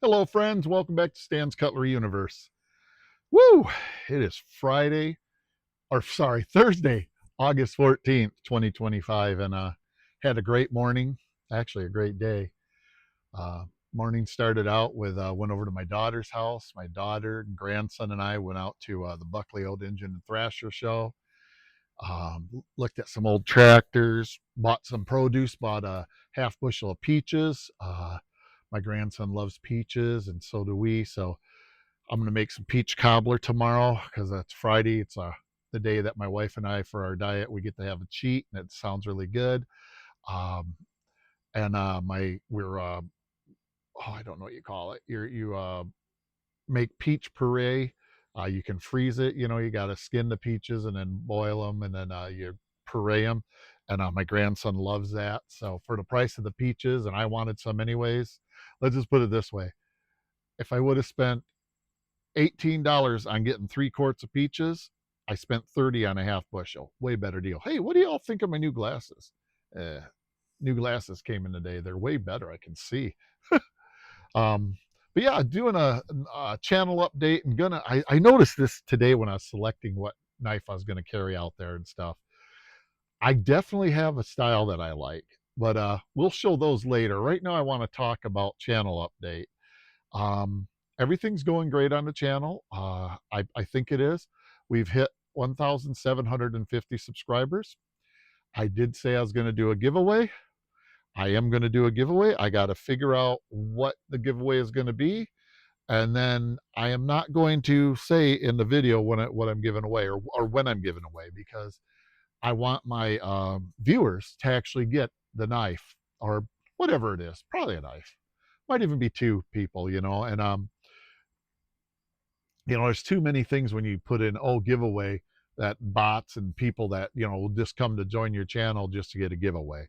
Hello, friends. Welcome back to Stan's Cutlery Universe. Woo! It is Thursday, August 14th, 2025, and had a great morning. Actually, a great day. Uh, Morning started out with went over to my daughter's house. My daughter and grandson and I went out to the Buckley Old Engine and Thrasher show. Looked at some old tractors, bought some produce, bought a half bushel of peaches. My grandson loves peaches, and so do we. So I'm going to make some peach cobbler tomorrow because that's Friday. It's the day that my wife and I, for our diet, we get to have a cheat, and it sounds really good. Um, and we're oh, I don't know what you call it. You make peach puree. You can freeze it. You got to skin the peaches and then boil them, and then you puree them. And my grandson loves that. So for the price of the peaches, and I wanted some anyways. Let's just put it this way: if I would have spent $18 on getting 3 quarts of peaches, I spent 30 on a half bushel. Way better deal. Hey, what do y'all think of my new glasses? Uh, New glasses came in today. They're way better. I can see. um, but yeah, doing a channel update and I noticed this today when I was selecting what knife I was gonna carry out there and stuff. I definitely have a style that I like, but we'll show those later. Right now, I want to talk about channel update. Um, Everything's going great on the channel. I think it is. We've hit 1,750 subscribers. I did say I was going to do a giveaway. I am going to do a giveaway. I got to figure out what the giveaway is going to be. And then I am not going to say in the video what I'm giving away or when I'm giving away, because I want my viewers to actually get the knife or whatever it is. Probably a knife. Might even be two people. And there's too many things when you put in giveaway, that bots and people that will just come to join your channel just to get a giveaway.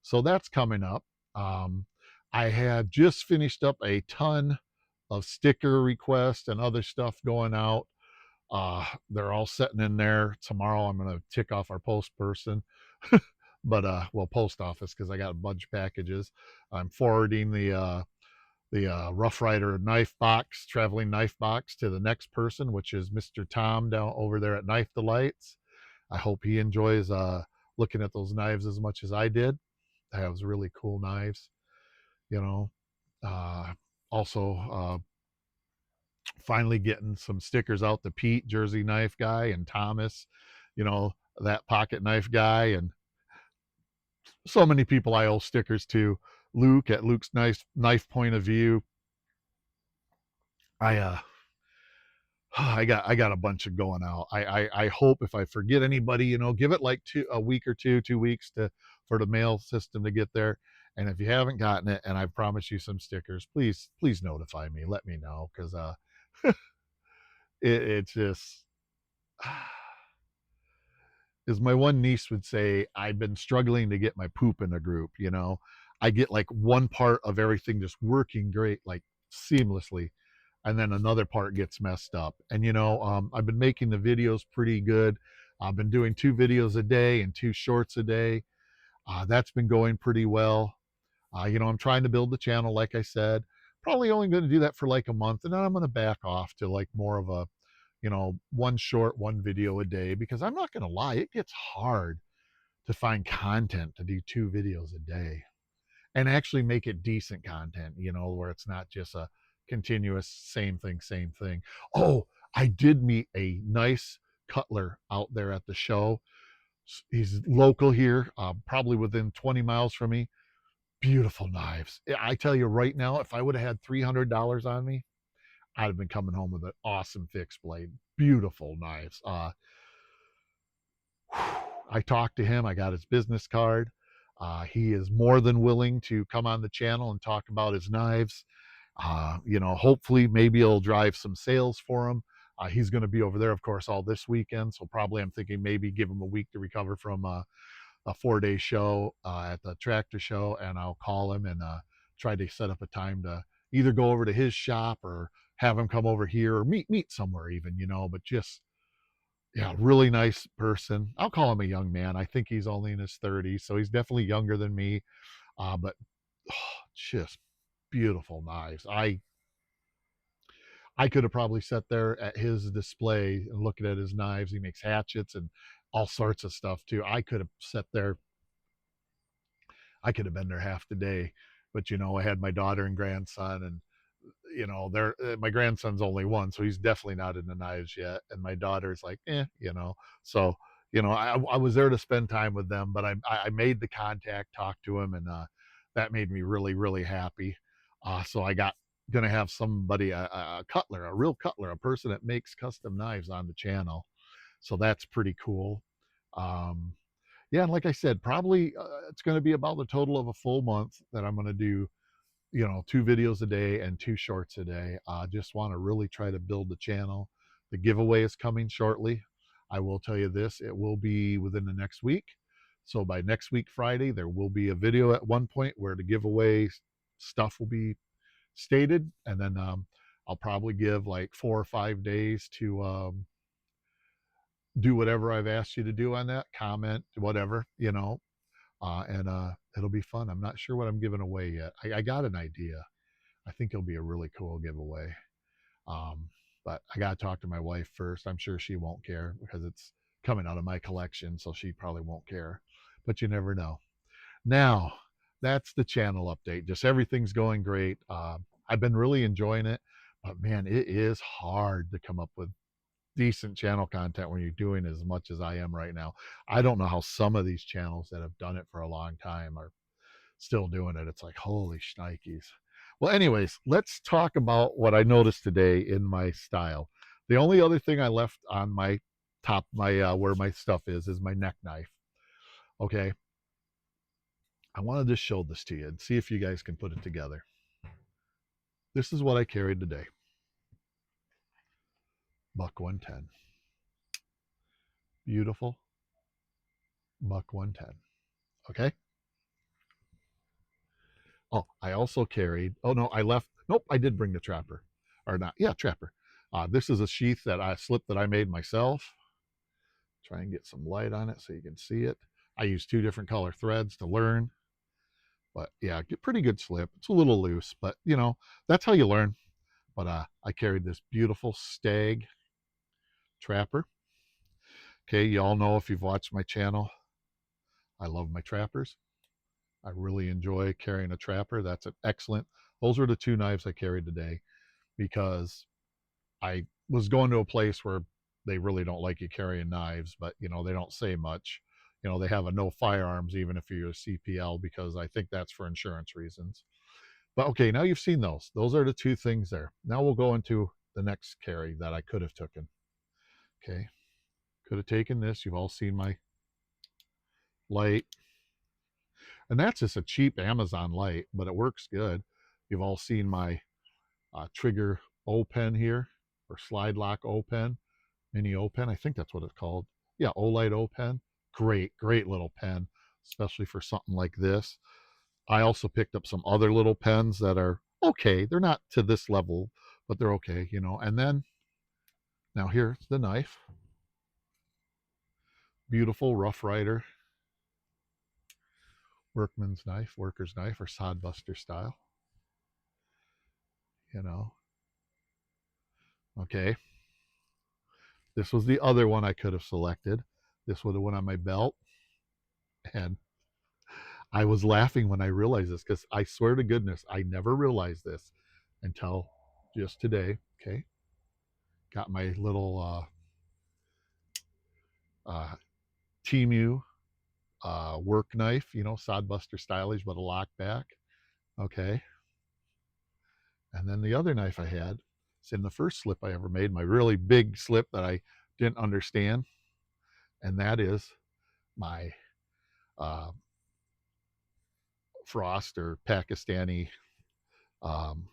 So that's coming up. I had just finished up a ton of sticker requests and other stuff going out. They're all sitting in there. Tomorrow I'm going to tick off our post person, but post office, because I got a bunch of packages. I'm forwarding the Rough Rider traveling knife box to the next person, which is Mr. Tom down over there at Knife Delights. I hope he enjoys looking at those knives as much as I did. They have really cool knives, you know. Uh, Also, finally getting some stickers out to Pete, Jersey Knife Guy, and Thomas, that pocket knife guy, and so many people I owe stickers to. Luke at Luke's Knife Point of View. I I got a bunch of going out. I hope if I forget anybody, give it like a week or 2 weeks for the mail system to get there. And if you haven't gotten it, and I promise you some stickers, please notify me. Let me know, because it's just, as my one niece would say, I've been struggling to get my poop in a group. I get like one part of everything just working great, like seamlessly, and then another part gets messed up. And I've been making the videos pretty good. I've been doing 2 videos a day and 2 shorts a day. That's been going pretty well. I'm trying to build the channel, like I said. Probably only going to do that for like a month, and then I'm going to back off to like more of a, one short, one video a day, because I'm not going to lie, it gets hard to find content to do 2 videos a day and actually make it decent content, where it's not just a continuous same thing. Oh, I did meet a nice cutler out there at the show. He's local here, probably within 20 miles from me. Beautiful knives. I tell you right now, if I would have had $300 on me, I'd have been coming home with an awesome fixed blade. Beautiful knives. I talked to him. I got his business card. He is more than willing to come on the channel and talk about his knives. Hopefully, maybe it'll drive some sales for him. He's going to be over there, of course, all this weekend. So probably I'm thinking maybe give him a week to recover from a 4-day show at the tractor show, and I'll call him and try to set up a time to either go over to his shop or have him come over here or meet somewhere even, but just, yeah, really nice person. I'll call him a young man. I think he's only in his 30s, so he's definitely younger than me. But just beautiful knives. I could have probably sat there at his display and looking at his knives. He makes hatchets and all sorts of stuff too. I could have sat there. I could have been there half the day, but I had my daughter and grandson, and they're my grandson's only one, so he's definitely not into knives yet, and my daughter's like, so I was there to spend time with them, but I made the contact, talked to him, and that made me really really happy. So I got gonna have somebody a cutler, a real cutler, a person that makes custom knives on the channel, so that's pretty cool. um yeah, and like I said, probably it's going to be about the total of a full month that I'm going to do, 2 videos a day and 2 shorts a day. I just want to really try to build the channel. The giveaway is coming shortly. I will tell you this, it will be within the next week. So by next week, Friday, there will be a video at one point where the giveaway stuff will be stated. And then I'll probably give like 4 or 5 days to do whatever I've asked you to do on that, comment, whatever, and it'll be fun. I'm not sure what I'm giving away yet. I got an idea. I think it'll be a really cool giveaway. Um, but I got to talk to my wife first. I'm sure she won't care because it's coming out of my collection, so she probably won't care. But you never know. Now, that's the channel update. Just everything's going great. I've been really enjoying it, but man, it is hard to come up with decent channel content when you're doing as much as I am right now. I don't know how some of these channels that have done it for a long time are still doing it. It's like, holy shnikes. Well, anyways, let's talk about what I noticed today in my style. The only other thing I left on my top, my where my stuff is my neck knife. Okay, I wanted to show this to you and see if you guys can put it together. This is what I carried today. Buck 110. Beautiful Buck 110. Okay. Oh, I also carried. Oh no, I left. Nope, I did bring the trapper, or not? Yeah, trapper. This is a sheath that I slip that I made myself. Try and get some light on it so you can see it. I used 2 different color threads to learn, but yeah, get pretty good slip. It's a little loose, but that's how you learn. But I carried this beautiful stag trapper. Okay, you all know if you've watched my channel, I love my trappers. I really enjoy carrying a trapper. That's an excellent. Those are the 2 knives I carried today because I was going to a place where they really don't like you carrying knives, but they don't say much. They have a no firearms even if you're a CPL because I think that's for insurance reasons. But okay, now you've seen those. Those are the 2 things there. Now we'll go into the next carry that I could have taken. Okay, could have taken this. You've all seen my light, and that's just a cheap Amazon light, but it works good. You've all seen my trigger O pen here, or slide lock O pen. Mini O pen. I think that's what it's called. Yeah, Olight O pen. Great little pen, especially for something like this. I also picked up some other little pens that are okay. They're not to this level, but they're okay. And then now here's the knife. Beautiful Rough Rider workman's knife, worker's knife, or sodbuster style. You know. Okay. This was the other one I could have selected. This would have went on my belt. And I was laughing when I realized this because I swear to goodness, I never realized this until just today. Okay. Got my little Temu work knife, sodbuster stylage, but a lock back. Okay. And then the other knife I had, it's in the first slip I ever made, my really big slip that I didn't understand. And that is my uh, Frost or Pakistani. Um,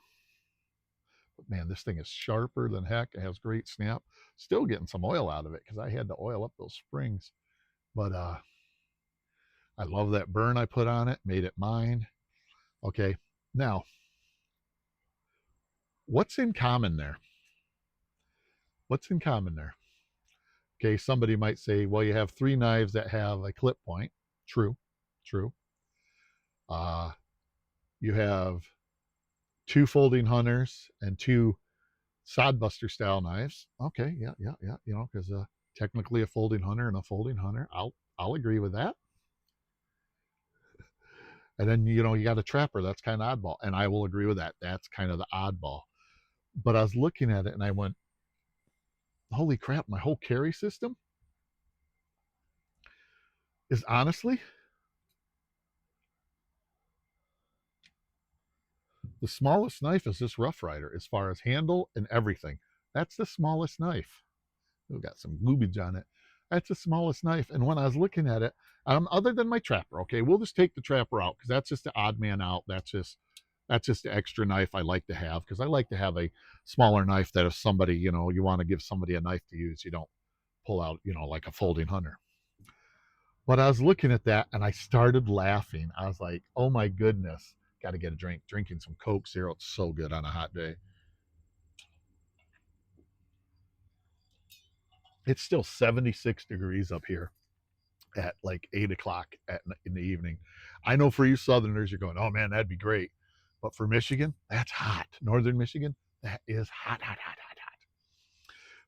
but man, this thing is sharper than heck. It has great snap. Still getting some oil out of it because I had to oil up those springs. But I love that burn I put on it, made it mine. Okay, now what's in common there? What's in common there? Okay, somebody might say, well, you have 3 knives that have a clip point. True, true. You have 2 folding hunters and 2 Sodbuster style knives. Okay, yeah, yeah, yeah. Because technically a folding hunter and a folding hunter. I'll agree with that. And then you got a trapper. That's kind of oddball, and I will agree with that. That's kind of the oddball. But I was looking at it and I went, holy crap! My whole carry system is honestly the smallest knife is this Rough Rider as far as handle and everything. That's the smallest knife. We've got some goobage on it. That's the smallest knife. And when I was looking at it, other than my trapper, okay, we'll just take the trapper out because that's just the odd man out. That's just the extra knife I like to have because I like to have a smaller knife that if somebody, you want to give somebody a knife to use, you don't pull out, like a folding hunter. But I was looking at that and I started laughing. I was like, oh my goodness, got to get a drink. Drinking some Coke Zero. It's so good on a hot day. It's still 76 degrees up here at like 8 o'clock in the evening. I know for you Southerners, you're going, oh man, that'd be great. But for Michigan, that's hot. Northern Michigan, that is hot, hot, hot, hot, hot.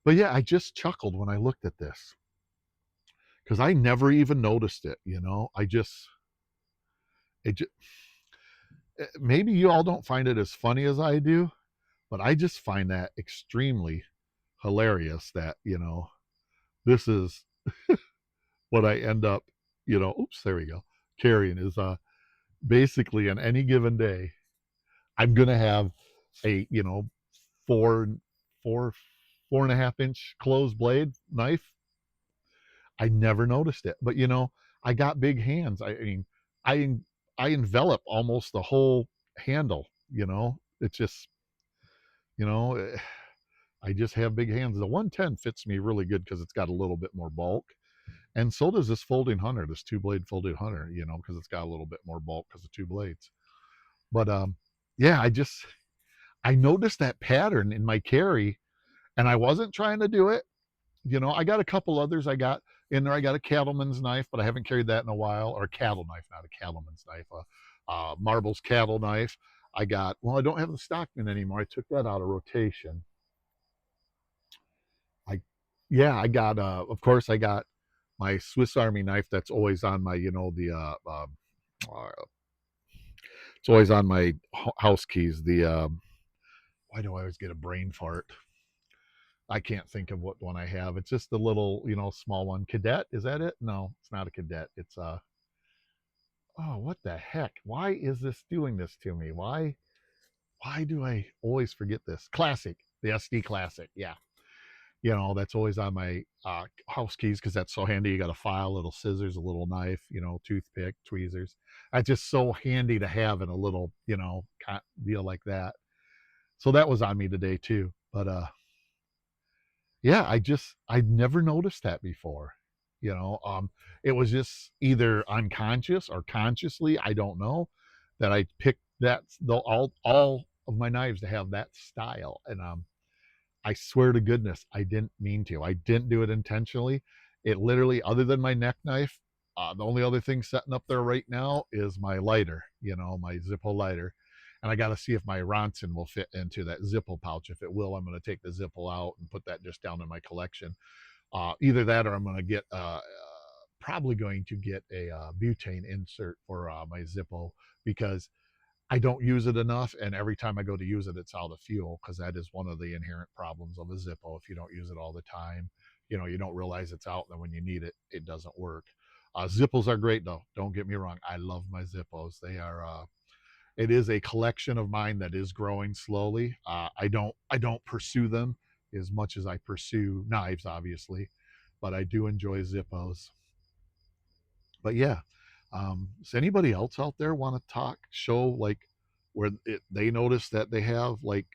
But yeah, I just chuckled when I looked at this because I never even noticed it. It just, maybe you all don't find it as funny as I do, but I just find that extremely hilarious that, this is what I end up, oops, there we go, carrying is basically on any given day, I'm gonna have a four four 4.5 inch closed blade knife. I never noticed it, but I got big hands. I mean, I I envelop almost the whole handle. It's just you know I just have big hands. The 110 fits me really good because it's got a little bit more bulk, and so does this folding hunter, this two blade folding hunter. Because it's got a little bit more bulk because of two blades. But yeah, I noticed that pattern in my carry, and I wasn't trying to do it. I got a couple others. I got in there. I got a cattleman's knife, but I haven't carried that in a while. Or a cattle knife, not a cattleman's knife. Marble's cattle knife. I got. Well, I don't have the Stockman anymore. I took that out of rotation. I, yeah, I got. Of course, I got my Swiss Army knife. That's always on my. It's always on my house keys. Why do I always get a brain fart? I can't think of what one I have. It's just the little, small one. Cadet, is that it? No, it's not a cadet. It's oh, what the heck? Why is this doing this to me? Why do I always forget this? Classic, the SD Classic. Yeah. That's always on my house keys because that's so handy. You got a file, little scissors, a little knife, toothpick, tweezers. That's just so handy to have in a little, deal like that. So that was on me today too. But yeah, I'd never noticed that before. It was just either unconscious or consciously, I don't know, that I picked all of my knives to have that style. And I swear to goodness, I didn't mean to. I didn't do it intentionally. It literally, other than my neck knife, the only other thing sitting up there right now is my lighter, my Zippo lighter. And I got to see if my Ronson will fit into that Zippo pouch. If it will, I'm going to take the Zippo out and put that just down in my collection. Either that or I'm going to probably going to get a butane insert for my Zippo because I don't use it enough, and every time I go to use it, it's out of fuel because that is one of the inherent problems of a Zippo. If you don't use it all the time, you don't realize it's out, and then when you need it, it doesn't work. Zippos are great though. Don't get me wrong. I love my Zippos. They are. It is a collection of mine that is growing slowly. I don't pursue them as much as I pursue knives, obviously, but I do enjoy Zippos. But yeah, does anybody else out there want to show like where they notice that they have like,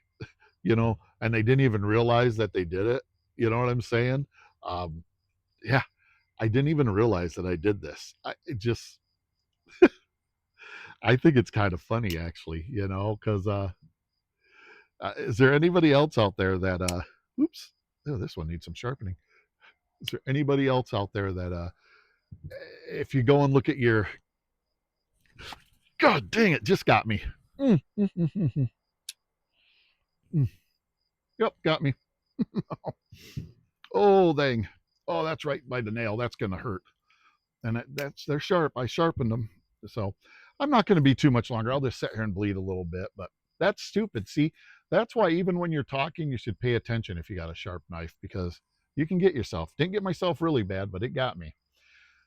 and they didn't even realize that they did it? You know what I'm saying? Um, yeah, I didn't even realize that I did this. I think it's kind of funny actually, because is there anybody else out there that, oops, oh, this one needs some sharpening. Is there anybody else out there that, if you go and look at your, God dang it, just got me. Mm, mm, mm, mm, mm. Yep, got me. Oh, dang. Oh, that's right by the nail. That's going to hurt. And they're sharp. I sharpened them. So I'm not going to be too much longer. I'll just sit here and bleed a little bit, but that's stupid. See, that's why even when you're talking, you should pay attention if you got a sharp knife, because you can get yourself. Didn't get myself really bad, but it got me.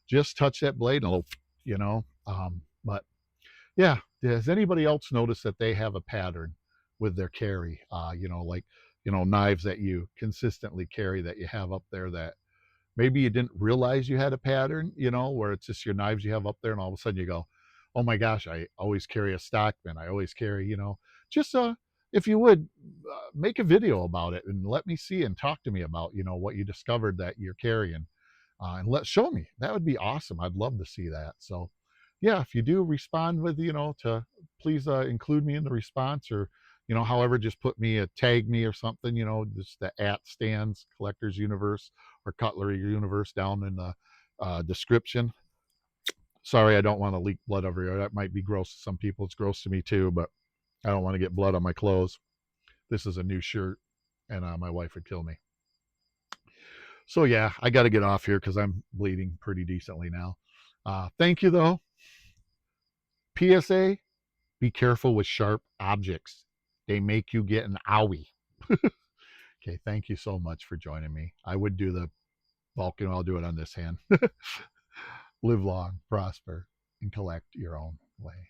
Just touch that blade and a little, but yeah. Does anybody else notice that they have a pattern with their carry? Like, knives that you consistently carry that you have up there that maybe you didn't realize you had a pattern, where it's just your knives you have up there, and all of a sudden you go, oh my gosh, I always carry a Stockman. I always carry, just if you would make a video about it and let me see and talk to me about, what you discovered that you're carrying, and let show me. That would be awesome. I'd love to see that. So, yeah, if you do respond with, to please include me in the response, or however, just put me a tag me or something, just the at stands collectors universe or cutlery universe down in the description. Sorry, I don't want to leak blood over here. That might be gross to some people. It's gross to me too, but I don't want to get blood on my clothes. This is a new shirt, and my wife would kill me. So yeah, I got to get off here because I'm bleeding pretty decently now. Thank you though. PSA: be careful with sharp objects. They make you get an owie. Okay, thank you so much for joining me. I would do the Vulcan. I'll do it on this hand. Live long, prosper, and collect your own way.